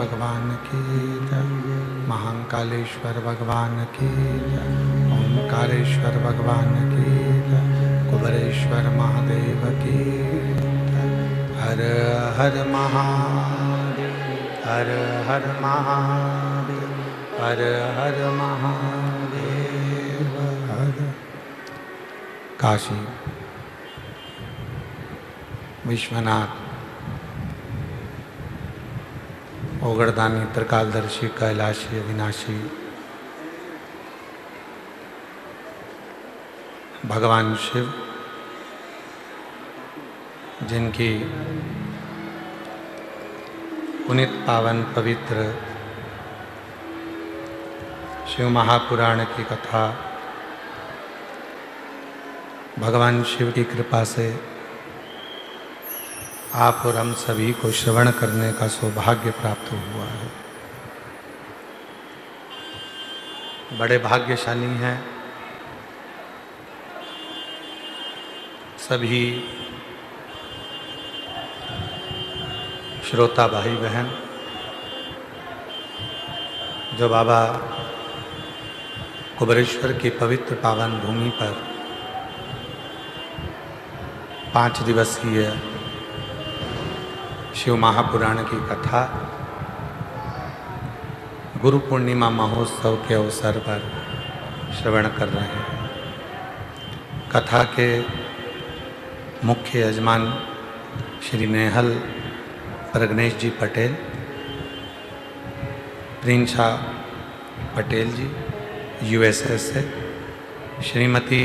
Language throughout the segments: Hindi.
भगवान की जय। महाकालेश्वर भगवान की जय। ओंकारेश्वर भगवान की जय। कुबेरेश्वर महादेव की जय। हर हर महादेव, हर हर महादेव, हर हर महादेव। हर काशी विश्वनाथ ओगड़दानी त्रिकालदर्शी कैलाशी अविनाशी भगवान शिव, जिनकी पुनित पावन पवित्र शिव महापुराण की कथा भगवान शिव की कृपा से आप और हम सभी को श्रवण करने का सौभाग्य प्राप्त हुआ है। बड़े भाग्यशाली हैं सभी श्रोता भाई बहन जो बाबा कुबेरेश्वर की पवित्र पावन भूमि पर 5 दिवसीय शिव महापुराण की कथा गुरु पूर्णिमा महोत्सव के अवसर पर श्रवण कर रहे हैं। कथा के मुख्य यजमान श्री नेहल प्रगनेश जी पटेल, प्रिंशा पटेल जी यूएसए से, श्रीमती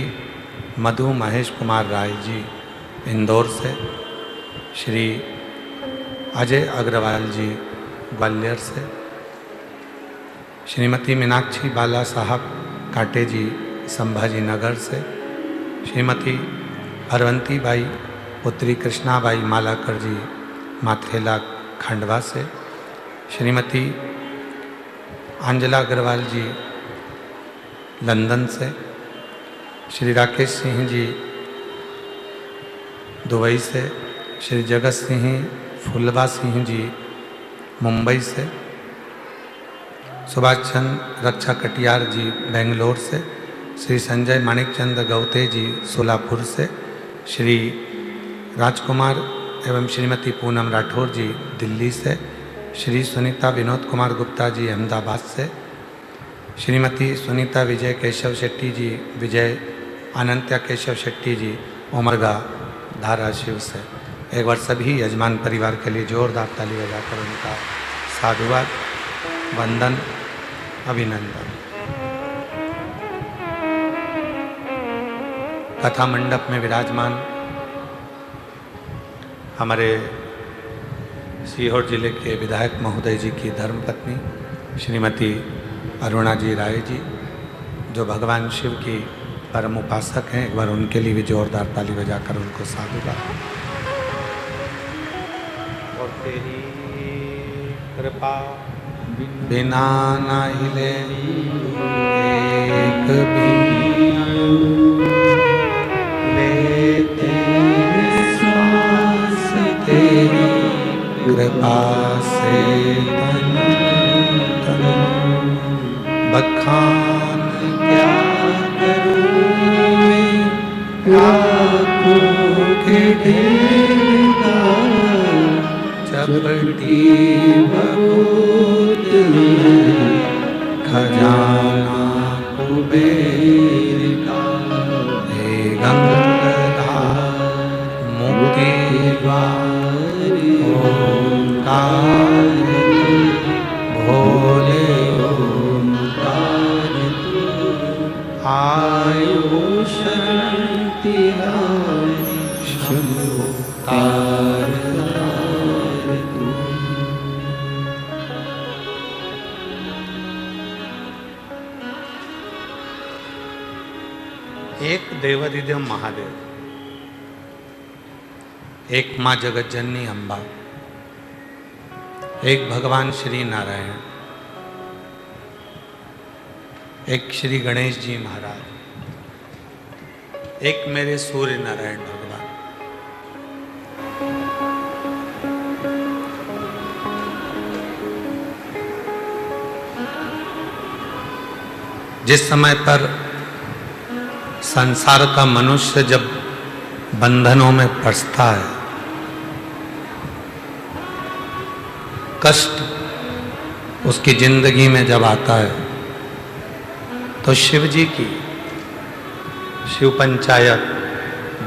मधु महेश कुमार राय जी इंदौर से, श्री अजय अग्रवाल जी ग्वालियर से, श्रीमती मीनाक्षी बाला साहब काटे जी संभाजी नगर से, श्रीमती हरवंती बाई पुत्री कृष्णाबाई मालाकर जी माथेला खंडवा से, श्रीमती अंजला अग्रवाल जी लंदन से, श्री राकेश सिंह जी दुबई से, श्री जगत सिंह फुलवा सिंह जी मुंबई से, सुभाष चंद्र रक्षा कटियार जी बेंगलोर से, श्री संजय माणिक चंद गौते जी सोलापुर से, श्री राजकुमार एवं श्रीमती पूनम राठौर जी दिल्ली से, श्री सुनीता विनोद कुमार गुप्ता जी अहमदाबाद से, श्रीमती सुनीता विजय केशव शेट्टी जी विजय अनंत्या केशव शेट्टी जी उमरगा धाराशिव से। एक बार सभी यजमान परिवार के लिए जोरदार ताली बजाकर उनका साधुवाद, वंदन, अभिनंदन। कथा मंडप में विराजमान हमारे सीहोर जिले के विधायक महोदय जी की धर्मपत्नी श्रीमती अरुणा जी राय जी, जो भगवान शिव की परम उपासक हैं, एक बार उनके लिए भी जोरदार ताली बजाकर उनको साधुवाद। और तेरी कृपा बिना न हिले एक भी लेते सांस तेरी कृपा से तन तन बखान क्या करूं मैं आँखों के ढेर चपटी बबूत खजाना कुबेर का, हे गंगाधार मुक्ति द्वार ओंकार भोले ओंकार आयो शक्ति शंभु तार एक देवाधिदेव महादेव, एक माँ जगतजननी अम्बा, एक भगवान श्री नारायण, एक श्री गणेश जी महाराज, एक मेरे सूर्य नारायण भगवान। जिस समय पर संसार का मनुष्य जब बंधनों में फंसता है, कष्ट उसकी जिंदगी में जब आता है, तो शिव जी की शिव पंचायत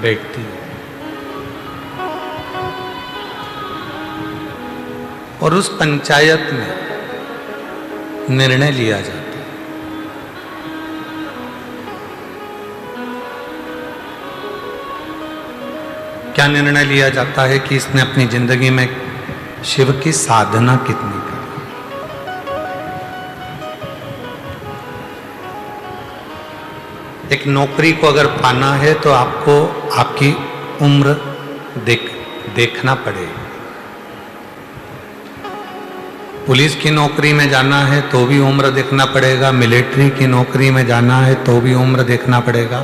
बैठती है और उस पंचायत में निर्णय लिया जाता है। क्या निर्णय लिया जाता है कि इसने अपनी जिंदगी में शिव की साधना कितनी की। एक नौकरी को अगर पाना है तो आपको आपकी उम्र देखना पड़ेगा। पुलिस की नौकरी में जाना है तो भी उम्र देखना पड़ेगा, मिलिट्री की नौकरी में जाना है तो भी उम्र देखना पड़ेगा,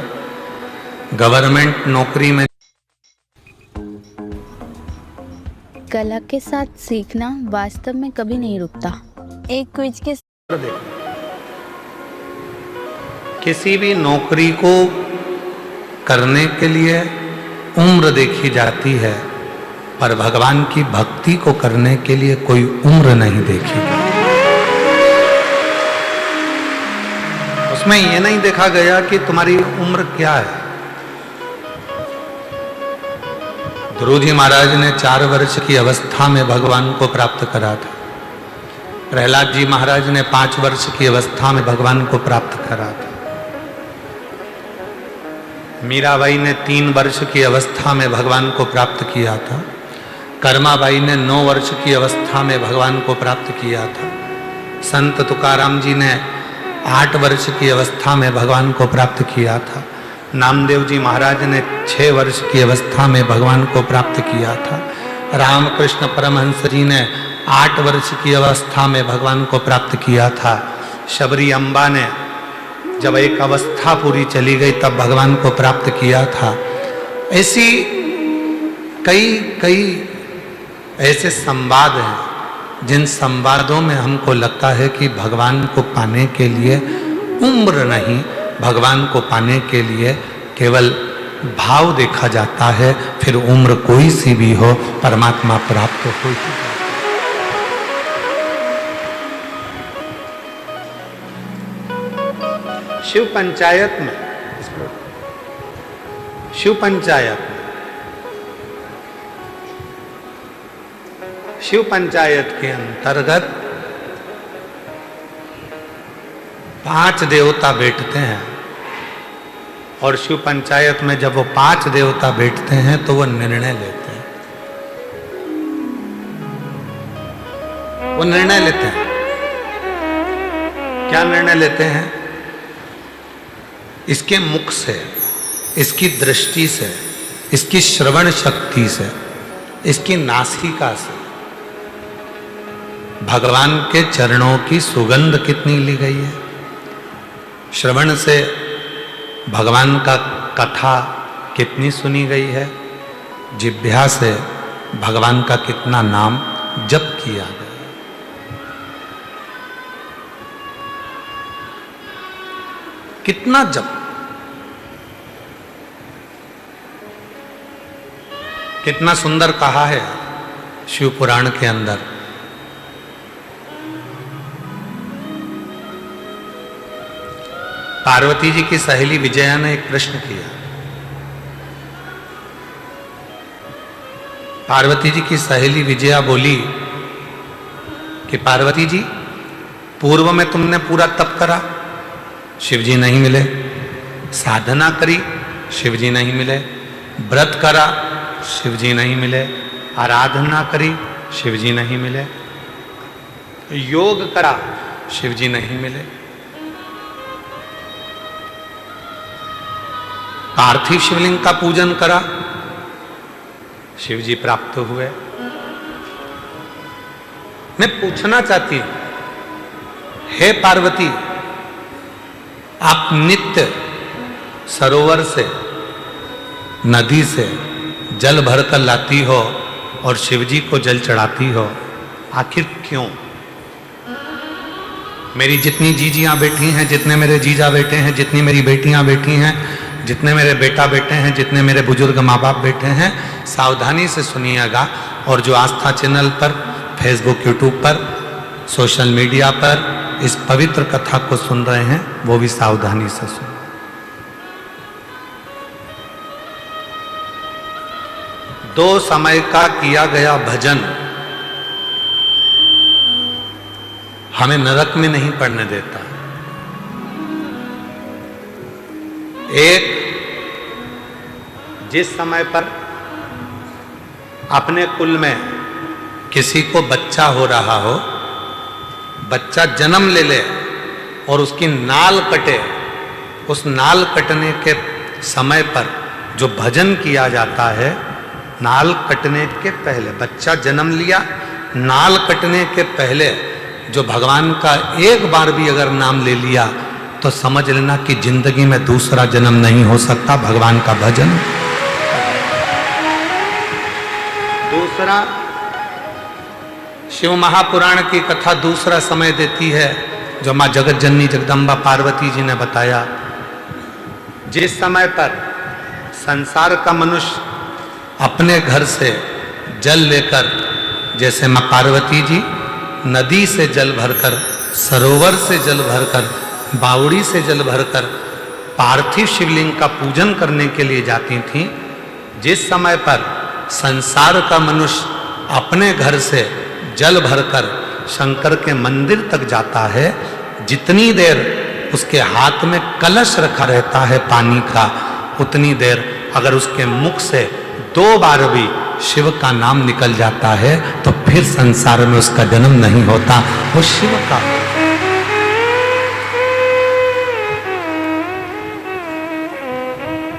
गवर्नमेंट नौकरी में। कला के साथ सीखना वास्तव में कभी नहीं रुकता। एक क्विज के किसी भी नौकरी को करने के लिए उम्र देखी जाती है, पर भगवान की भक्ति को करने के लिए कोई उम्र नहीं देखी जाती। उसमें यह नहीं देखा गया कि तुम्हारी उम्र क्या है। ध्रुव जी महाराज ने 4 वर्ष की अवस्था में भगवान को प्राप्त करा था। प्रहलाद जी महाराज ने 5 वर्ष की अवस्था में भगवान को प्राप्त करा था। मीराबाई ने 3 वर्ष की अवस्था में भगवान को प्राप्त किया था। कर्माबाई ने 9 वर्ष की अवस्था में भगवान को प्राप्त किया था। संत तुकाराम जी ने 8 वर्ष की अवस्था में भगवान को प्राप्त किया था। नामदेव जी महाराज ने 6 वर्ष की अवस्था में भगवान को प्राप्त किया था। रामकृष्ण परमहंस जी ने 8 वर्ष की अवस्था में भगवान को प्राप्त किया था। शबरी अम्बा ने जब एक अवस्था पूरी चली गई तब भगवान को प्राप्त किया था। ऐसी कई ऐसे संवाद हैं जिन संवादों में हमको लगता है कि भगवान को पाने के लिए उम्र नहीं, भगवान को पाने के लिए केवल भाव देखा जाता है, फिर उम्र कोई सी भी हो परमात्मा प्राप्त हो ही जाता है। शिव पंचायत में शिव पंचायत के अंतर्गत 5 देवता बैठते हैं और शिव पंचायत में जब वो 5 देवता बैठते हैं तो वो निर्णय लेते हैं। वो निर्णय लेते हैं। क्या निर्णय लेते हैं? इसके मुख से, इसकी दृष्टि से, इसकी श्रवण शक्ति से, इसकी नासिका से भगवान के चरणों की सुगंध कितनी ली गई है। श्रवण से भगवान का कथा कितनी सुनी गई है। जिह्वा से भगवान का कितना नाम जप किया गया। कितना जप, कितना सुंदर कहा है शिव पुराण के अंदर। पार्वती जी की सहेली विजया ने एक प्रश्न किया। पार्वती जी की सहेली विजया बोली कि पार्वती जी, पूर्व में तुमने पूरा तप करा, शिव जी नहीं मिले। साधना करी, शिव जी नहीं मिले। व्रत करा, शिव जी नहीं मिले। आराधना करी, शिव जी नहीं मिले। योग करा, शिव जी नहीं मिले। पार्थिव शिवलिंग का पूजन करा, शिव जी प्राप्त हुए। मैं पूछना चाहती हूं, हे पार्वती, आप नित्य सरोवर से, नदी से जल भरकर लाती हो और शिव जी को जल चढ़ाती हो, आखिर क्यों? मेरी जितनी जीजियाँ बैठी हैं, जितने मेरे जीजा बैठे हैं, जितनी मेरी बेटियाँ बैठी हैं, जितने मेरे बेटा बैठे हैं, जितने मेरे बुजुर्ग माँ बाप बैठे हैं, सावधानी से सुनिएगा। और जो आस्था चैनल पर, फेसबुक, यूट्यूब पर, सोशल मीडिया पर इस पवित्र कथा को सुन रहे हैं, वो भी सावधानी से सुन। दो समय का किया गया भजन हमें नरक में नहीं पड़ने देता। एक, जिस समय पर अपने कुल में किसी को बच्चा हो रहा हो, बच्चा जन्म ले ले और उसकी नाल कटे, उस नाल कटने के समय पर जो भजन किया जाता है, नाल कटने के पहले, बच्चा जन्म लिया, नाल कटने के पहले जो भगवान का एक बार भी अगर नाम ले लिया तो समझ लेना कि जिंदगी में दूसरा जन्म नहीं हो सकता भगवान का भजन। दूसरा, शिव महापुराण की कथा दूसरा समय देती है जो मां जगत जननी जगदम्बा पार्वती जी ने बताया। जिस समय पर संसार का मनुष्य अपने घर से जल लेकर, जैसे मां पार्वती जी नदी से जल भरकर, सरोवर से जल भरकर, बावड़ी से जल भरकर पार्थिव शिवलिंग का पूजन करने के लिए जाती थीं, जिस समय पर संसार का मनुष्य अपने घर से जल भरकर शंकर के मंदिर तक जाता है, जितनी देर उसके हाथ में कलश रखा रहता है पानी का, उतनी देर अगर उसके मुख से 2 बार भी शिव का नाम निकल जाता है तो फिर संसार में उसका जन्म नहीं होता, वो शिव का।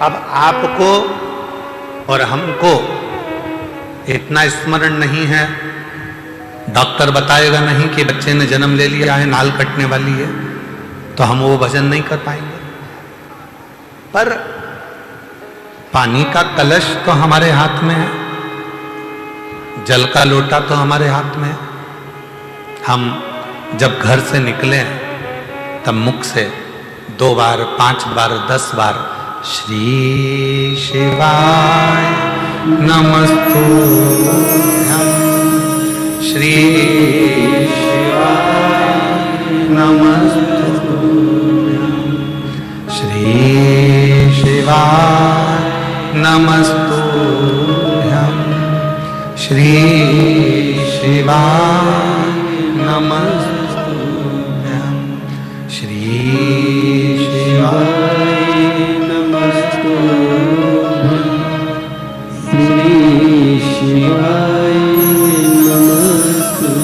अब आपको और हमको इतना स्मरण नहीं है, डॉक्टर बताएगा नहीं कि बच्चे ने जन्म ले लिया है, नाल कटने वाली है, तो हम वो भजन नहीं कर पाएंगे। पर पानी का कलश तो हमारे हाथ में है, जल का लोटा तो हमारे हाथ में है। हम जब घर से निकले तब मुख से 2 बार, 5 बार, 10 बार श्री शिवाय नमस्तुभ्यं, श्री शिवाय नमस्तुभ्यं, श्री शिवाय नमस्तुभ्यं, श्री शिवाय नमस्तुभ्यं, श्री शिवाय नमस्तुभ्यं, श्री शिवाय नमस्तुभ्यं।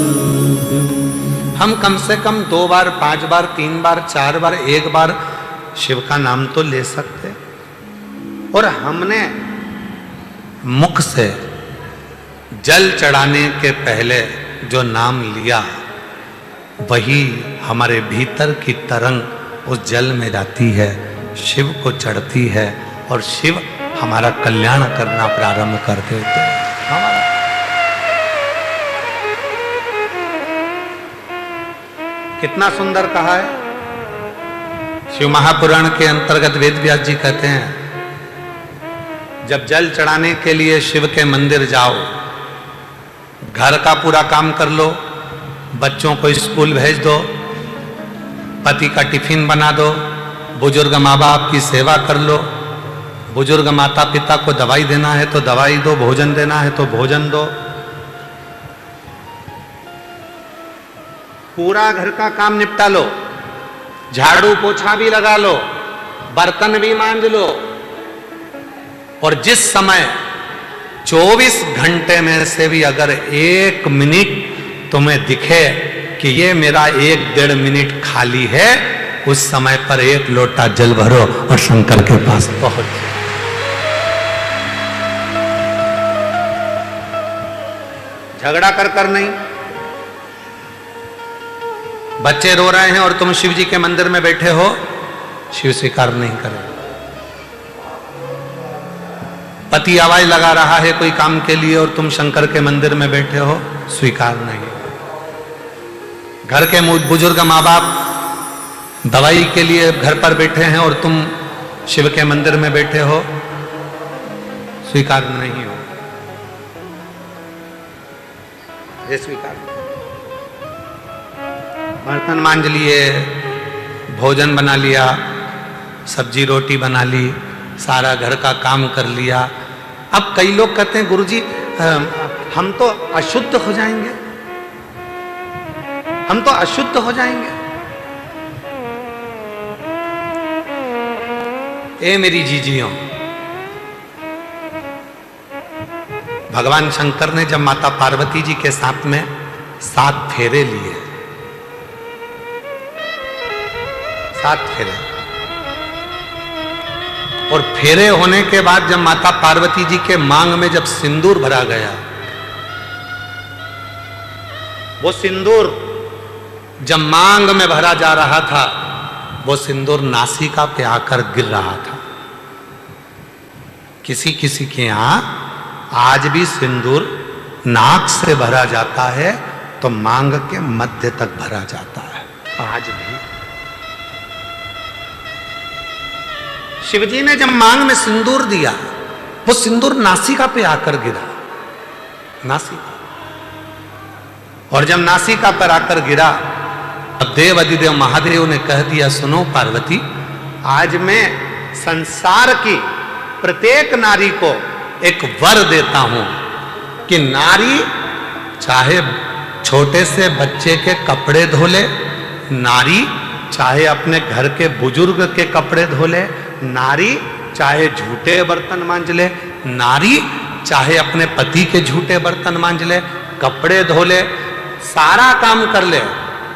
हम कम से कम 2 बार, 5 बार, 3 बार, 4 बार, 1 बार शिव का नाम तो ले सकते। और हमने मुख से जल चढ़ाने के पहले जो नाम लिया, वही हमारे भीतर की तरंग उस जल में जाती है, शिव को चढ़ती है और शिव हमारा कल्याण करना प्रारंभ कर देते हैं। कितना सुंदर कहा है। शिव महापुराण के अंतर्गत वेद व्यास जी कहते हैं, जब जल चढ़ाने के लिए शिव के मंदिर जाओ, घर का पूरा काम कर लो, बच्चों को स्कूल भेज दो, पति का टिफिन बना दो, बुजुर्ग माँ बाप की सेवा कर लो, बुजुर्ग माता पिता को दवाई देना है तो दवाई दो, भोजन देना है तो भोजन दो, पूरा घर का काम निपटा लो, झाड़ू पोछा भी लगा लो, बर्तन भी मांज लो। और जिस समय 24 घंटे में से भी अगर 1 मिनट तुम्हें दिखे कि ये मेरा 1-1.5 मिनट खाली है, उस समय पर 1 लोटा जल भरो और शंकर के पास पहुंच। झगड़ा कर नहीं। बच्चे रो रहे हैं और तुम शिव जी के मंदिर में बैठे हो, शिव स्वीकार नहीं करे। पति आवाज लगा रहा है कोई काम के लिए और तुम शंकर के मंदिर में बैठे हो, स्वीकार नहीं। घर के बुजुर्ग माँ बाप दवाई के लिए घर पर बैठे हैं और तुम शिव के मंदिर में बैठे हो, स्वीकार नहीं हो, ये स्वीकार नहीं। बर्तन मांज लिए, भोजन बना लिया, सब्जी रोटी बना ली, सारा घर का काम कर लिया। अब कई लोग कहते हैं गुरुजी हम तो अशुद्ध हो जाएंगे, हम तो अशुद्ध हो जाएंगे। ए मेरी जीजियों, भगवान शंकर ने जब माता पार्वती जी के साथ में 7 फेरे लिए, 7 फेरे, और फेरे होने के बाद जब माता पार्वती जी के मांग में जब सिंदूर भरा गया, वो सिंदूर जब मांग में भरा जा रहा था, वो सिंदूर नासिका पे आकर गिर रहा था। किसी किसी के यहां आज भी सिंदूर नाक से भरा जाता है तो मांग के मध्य तक भरा जाता है, आज भी। शिवजी ने जब मांग में सिंदूर दिया, वो सिंदूर नासिका पे आकर गिरा, नासिका। और जब नासिका पर आकर गिरा, अब देव अधिदेव महादेव ने कह दिया, सुनो पार्वती, आज मैं संसार की प्रत्येक नारी को एक वर देता हूं कि नारी चाहे छोटे से बच्चे के कपड़े धो ले, नारी चाहे अपने घर के बुजुर्ग के कपड़े धो ले, नारी चाहे झूठे बर्तन मांज ले, नारी चाहे अपने पति के झूठे बर्तन मांज ले, कपड़े धो ले, सारा काम कर ले,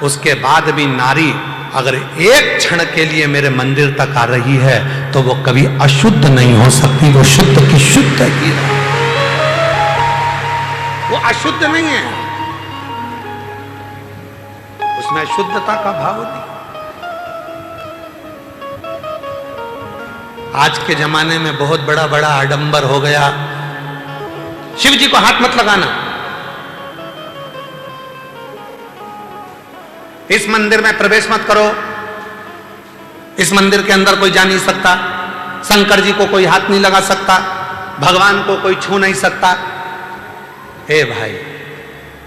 उसके बाद भी नारी अगर एक क्षण के लिए मेरे मंदिर तक आ रही है तो वो कभी अशुद्ध नहीं हो सकती, वो शुद्ध की शुद्ध ही है, वो अशुद्ध नहीं है, उसमें शुद्धता का भाव नहीं। आज के जमाने में बहुत बड़ा बड़ा आडंबर हो गया, शिव जी को हाथ मत लगाना, इस मंदिर में प्रवेश मत करो, इस मंदिर के अंदर कोई जा नहीं सकता, शंकर जी को कोई हाथ नहीं लगा सकता, भगवान को कोई छू नहीं सकता। हे भाई,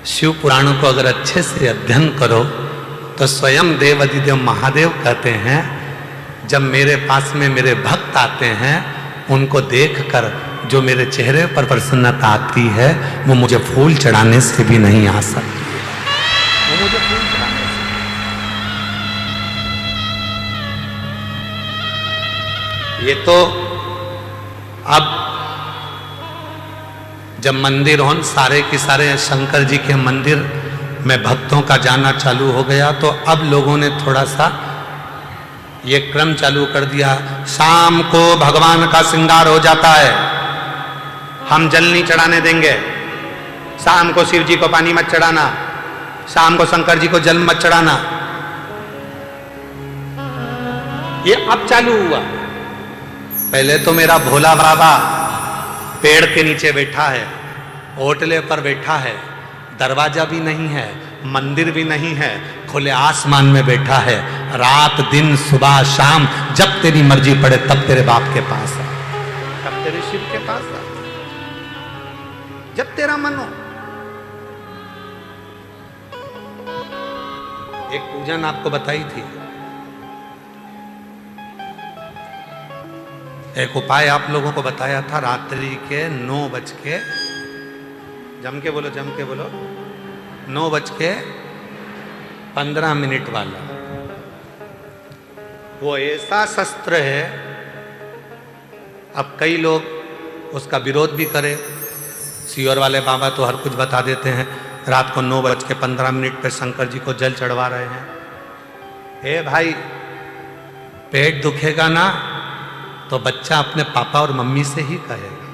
शिव पुराणों को अगर अच्छे से अध्ययन करो तो स्वयं देव अधिदेव महादेव कहते हैं, जब मेरे पास में मेरे भक्त आते हैं, उनको देखकर जो मेरे चेहरे पर प्रसन्नता आती है, वो मुझे फूल चढ़ाने से भी नहीं आ सकती, वो मुझे फूल चढ़ाने से। ये तो अब जब मंदिर हो सारे के सारे शंकर जी के मंदिर में भक्तों का जाना चालू हो गया, तो अब लोगों ने थोड़ा सा ये क्रम चालू कर दिया, शाम को भगवान का श्रृंगार हो जाता है, हम जल नहीं चढ़ाने देंगे, शाम को शिव जी को पानी मत चढ़ाना, शाम को शंकर जी को जल मत चढ़ाना। ये अब चालू हुआ। पहले तो मेरा भोला बाबा पेड़ के नीचे बैठा है, ओटले पर बैठा है, दरवाजा भी नहीं है, मंदिर भी नहीं है, खुले आसमान में बैठा है, रात दिन सुबह शाम जब तेरी मर्जी पड़े तब तेरे बाप के पास आ, तब तेरे शिव के पास आ, जब तेरा मन हो। एक पूजन आपको बताई थी, एक उपाय आप लोगों को बताया था, रात्रि के 9:00 जम के बोलो 9:15 वाला। वो ऐसा शस्त्र है, अब कई लोग उसका विरोध भी करें, सीवर वाले बाबा तो हर कुछ बता देते हैं, रात को 9:15 पे शंकर जी को जल चढ़वा रहे हैं। हे भाई, पेट दुखेगा ना तो बच्चा अपने पापा और मम्मी से ही कहेगा,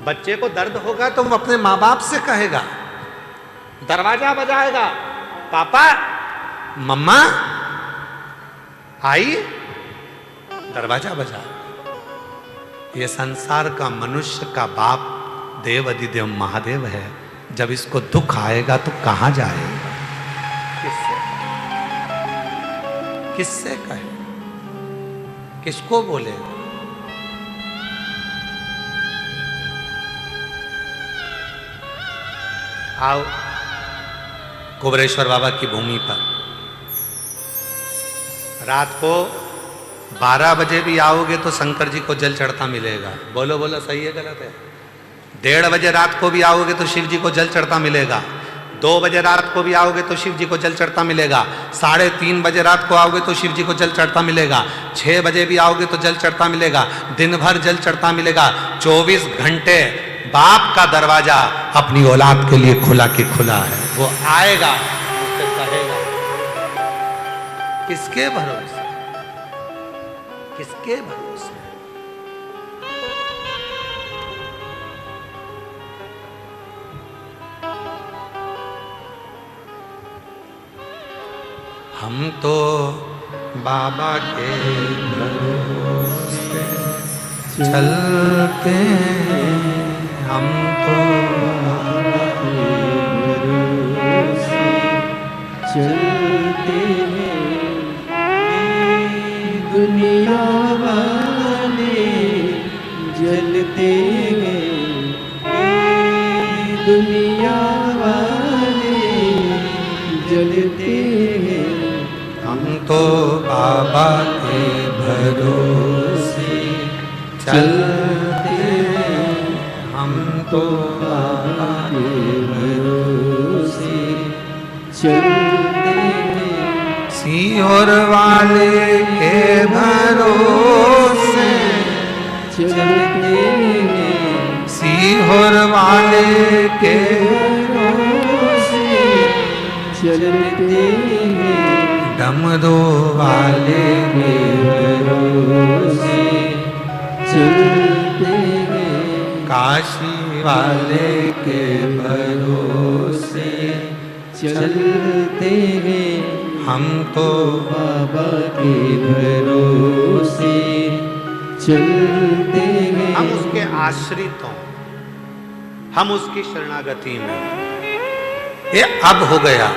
बच्चे को दर्द होगा तो वो अपने माँ बाप से कहेगा, दरवाजा बजाएगा, पापा मम्मा आई, दरवाजा बजा। ये संसार का मनुष्य का बाप देव अधिदेव महादेव है, जब इसको दुख आएगा तो कहां जाएगा। किससे किससे कहे, किसको बोले? आओ कुबरेश्वर बाबा की भूमि पर रात को 12 बजे भी आओगे तो शंकर जी को जल चढ़ता मिलेगा। बोलो बोलो, सही है गलत है? 1:30 बजे रात को भी आओगे तो शिव जी को जल चढ़ता मिलेगा। 2 बजे रात को भी आओगे तो शिव जी को जल चढ़ता मिलेगा। 3:30 बजे रात को आओगे तो शिव जी को जल चढ़ता मिलेगा। 6 बजे भी आओगे तो जल चढ़ता मिलेगा। दिन भर जल चढ़ता मिलेगा। 24 घंटे बाप का दरवाजा अपनी औलाद के लिए खुला की खुला है। वो आएगा, उससे कहेगा। किसके भरोसे, किसके भरोसे? हम तो बाबा के भरोसे चलते हैं, हम तो बाबा के भरोसे चलते हैं। दुनिया वाले जलते हैं, दुनिया वाले जलते हैं। हम तो बाबा के भरोसे चलते हैं, हम तो बाबा के भरोसे चलते हैं। सीहोर वाले के भरोसे चलते हैं। सीहोर वाले के भरोसे चलते हैं। डमरू वाले के भरोसे चलते हैं। काशी वाले के भरोसे चलते हैं। हम तो बाबा के भरोसे चलते हैं। हम उसके आश्रित हों, हम उसकी शरणागति में। ये अब हो गया।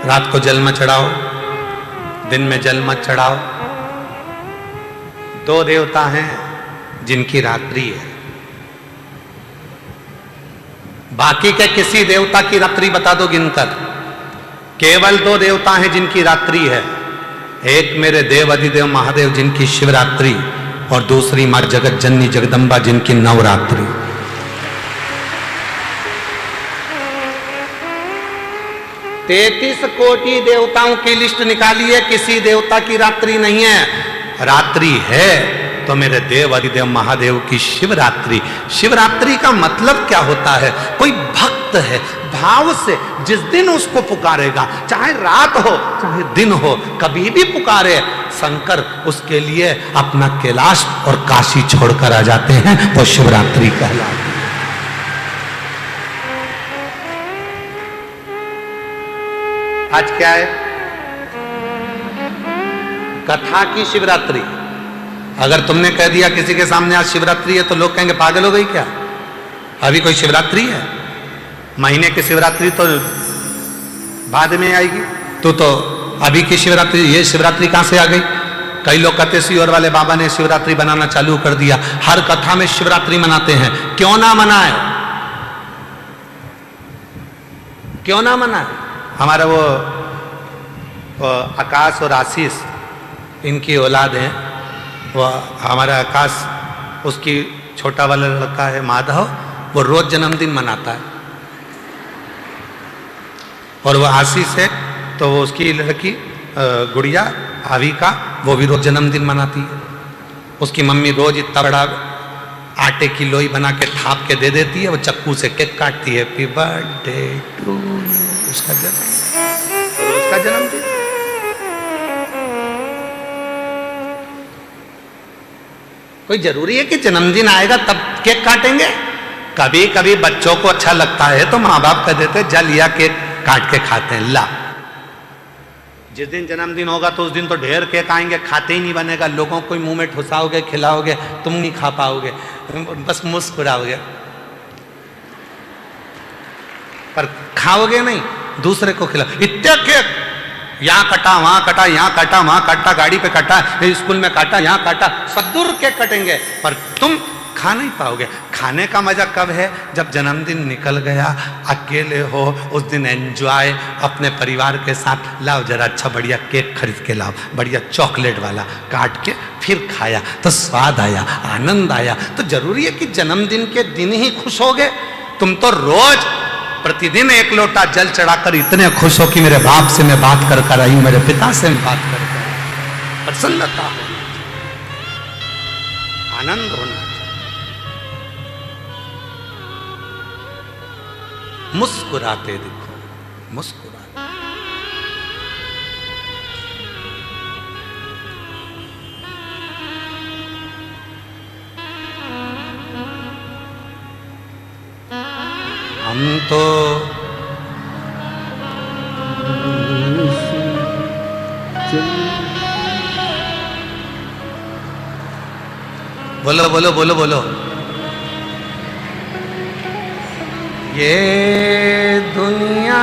रात को जल मत चढ़ाओ, दिन में जल मत चढ़ाओ। 2 देवता हैं जिनकी रात्रि है। बाकी के किसी देवता की रात्रि बता दो गिनकर। केवल 2 देवता हैं जिनकी रात्रि है। एक मेरे देव अधिदेव महादेव जिनकी शिवरात्रि, और दूसरी मां जगत जननी जगदम्बा जिनकी नवरात्रि। तैंतीस कोटि देवताओं की लिस्ट निकालिए, किसी देवता की रात्रि नहीं है। रात्रि है तो मेरे देव अधिदेव महादेव की शिवरात्रि। शिवरात्रि का मतलब क्या होता है? कोई भक्त है, भाव से जिस दिन उसको पुकारेगा, चाहे रात हो चाहे दिन हो, कभी भी पुकारे शंकर, उसके लिए अपना कैलाश और काशी छोड़कर आ जाते हैं। वो शिवरात्रि कहलाती है। आज क्या है? कथा की शिवरात्रि। अगर तुमने कह दिया किसी के सामने आज शिवरात्रि है तो लोग कहेंगे पागल हो गई क्या? अभी कोई शिवरात्रि है? महीने की शिवरात्रि तो बाद में आएगी। तो अभी की शिवरात्रि, ये शिवरात्रि कहां से आ गई? कई लोग कहते सीहोर वाले बाबा ने शिवरात्रि बनाना चालू कर दिया। हर कथा में शिवरात्रि मनाते हैं। क्यों ना मनाए, क्यों ना मनाए? हमारा वो आकाश और आशीष, इनकी औलाद है। वो हमारा आकाश, उसकी छोटा वाला लड़का है माधव, वो रोज जन्मदिन मनाता है। और वो आशीष है तो वो उसकी लड़की गुड़िया आविका, वो भी रोज जन्मदिन मनाती है। उसकी मम्मी रोज इतना बड़ा आटे की लोई बना के थाप के दे देती है, वो चक्कू से केक काटती है। हैप्पी बर्थडे टू उसका जन्मदिन। कोई जरूरी है कि जन्मदिन आएगा तब केक काटेंगे? कभी कभी बच्चों को अच्छा लगता है तो माँ बाप कह देते जा लिया केक काट के खाते हैं। ला, जिस दिन जन्मदिन होगा तो उस दिन तो ढेर केक आएंगे, खाते ही नहीं बनेगा। लोगों को मुंह में ठुसाओगे, खिलाओगे, तुम नहीं खा पाओगे, बस मुस्कुराओगे पर खाओगे नहीं। दूसरे को खिला, इतने केक यहाँ कटा वहां कटा, यहाँ काटा वहां काटा, गाड़ी पे काटा, स्कूल में काटा, यहाँ काटा, सदुर केक कटेंगे, पर तुम खा नहीं पाओगे। खाने का मजा कब है? जब जन्मदिन निकल गया, अकेले हो, उस दिन एंजॉय अपने परिवार के साथ, लाओ जरा अच्छा बढ़िया केक खरीद के लाओ, बढ़िया चॉकलेट वाला काट के फिर खाया तो स्वाद आया, आनंद आया। तो जरूरी है कि जन्मदिन के दिन ही खुश होगे? तुम तो रोज प्रतिदिन एक लोटा जल चढ़ाकर इतने खुश हो कि मेरे बाप से मैं बात कर आई हूं, मेरे पिता से मैं बात कर प्रसन्नता होना चाहिए, आनंद होना चाहिए, मुस्कुराते दिखो, मुस्कुराते। हम तो बोलो बोलो बोलो बोलो, ये दुनिया,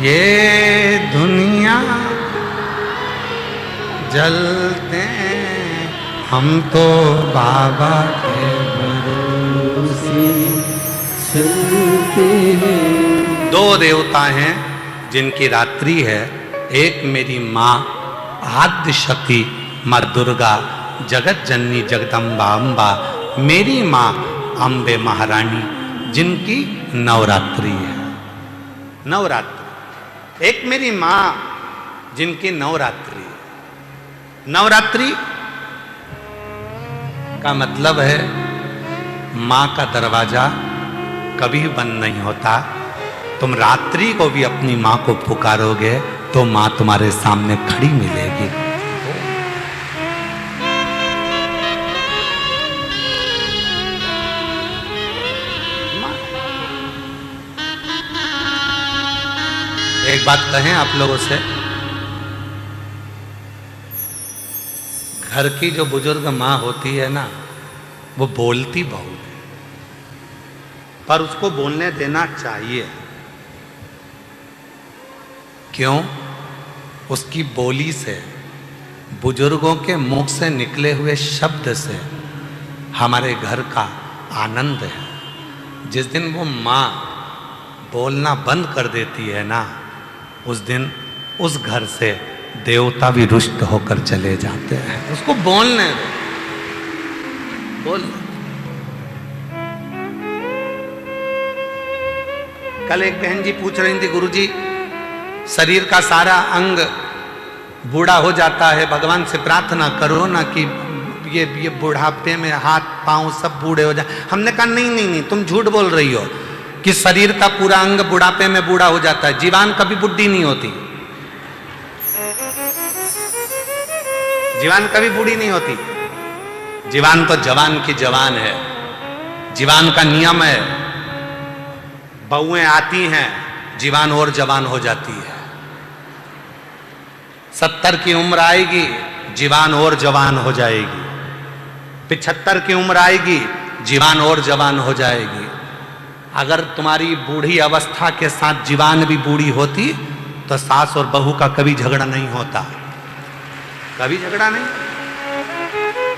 ये दुनिया जलते हैं, हम तो बाबा के भरोसे चलते हैं। दो देवता हैं जिनकी रात्रि है, एक मेरी माँ आद्य शक्ति माँ दुर्गा जगत जननी जगदम्बा अम्बा, मेरी माँ अम्बे महारानी जिनकी नवरात्रि है। नवरात्रि, एक मेरी माँ जिनकी नवरात्रि है। नवरात्रि का मतलब है माँ का दरवाजा कभी बंद नहीं होता। तुम रात्रि को भी अपनी माँ को पुकारोगे तो माँ तुम्हारे सामने खड़ी मिलेगी। एक बात कहें आप लोगों से, घर की जो बुजुर्ग माँ होती है ना, वो बोलती बहुत है, पर उसको बोलने देना चाहिए। क्यों? उसकी बोली से, बुजुर्गों के मुख से निकले हुए शब्द से हमारे घर का आनंद है। जिस दिन वो माँ बोलना बंद कर देती है ना, उस दिन उस घर से देवता भी रुष्ट होकर चले जाते हैं। उसको बोलने दो, बोल। कल एक बहन जी पूछ रही थी, गुरुजी शरीर का सारा अंग बूढ़ा हो जाता है, भगवान से प्रार्थना करो ना कि ये बुढ़ापे में हाथ पांव सब बूढ़े हो जाए। हमने कहा नहीं नहीं नहीं, तुम झूठ बोल रही हो कि शरीर का पूरा अंग बुढ़ापे में बूढ़ा हो जाता है। जीवान कभी बुढ़ी नहीं होती, जीवान कभी बूढ़ी नहीं होती। जीवान तो जवान की जवान है। जीवान का नियम है, बहुएं आती हैं, जीवान और जवान हो जाती है। 70 की उम्र आएगी, जीवान और जवान हो जाएगी। 75 की उम्र आएगी, जीवान और जवान हो जाएगी। अगर तुम्हारी बूढ़ी अवस्था के साथ जीवान भी बूढ़ी होती तो सास और बहू का कभी झगड़ा नहीं होता, कभी झगड़ा नहीं।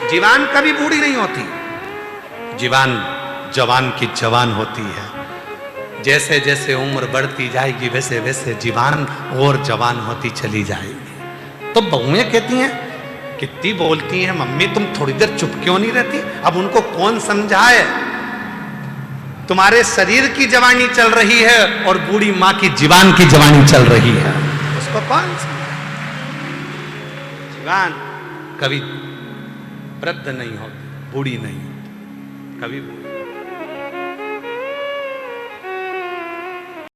जीवान कभी बूढ़ी नहीं होती, जीवान जवान की जवान होती है। जैसे जैसे उम्र बढ़ती जाएगी वैसे वैसे जीवान और जवान होती चली जाएगी। तो बहुएं कहती हैं, कितनी बोलती हैं मम्मी, तुम थोड़ी देर चुप क्यों नहीं रहती? अब उनको कौन समझाए? तुम्हारे शरीर की जवानी चल रही है और बूढ़ी माँ की जीवान की जवानी चल रही है, उसको कौन समझाए? जीवान कभी वृद्ध नहीं होती, बूढ़ी नहीं होती, कभी बूढ़ी।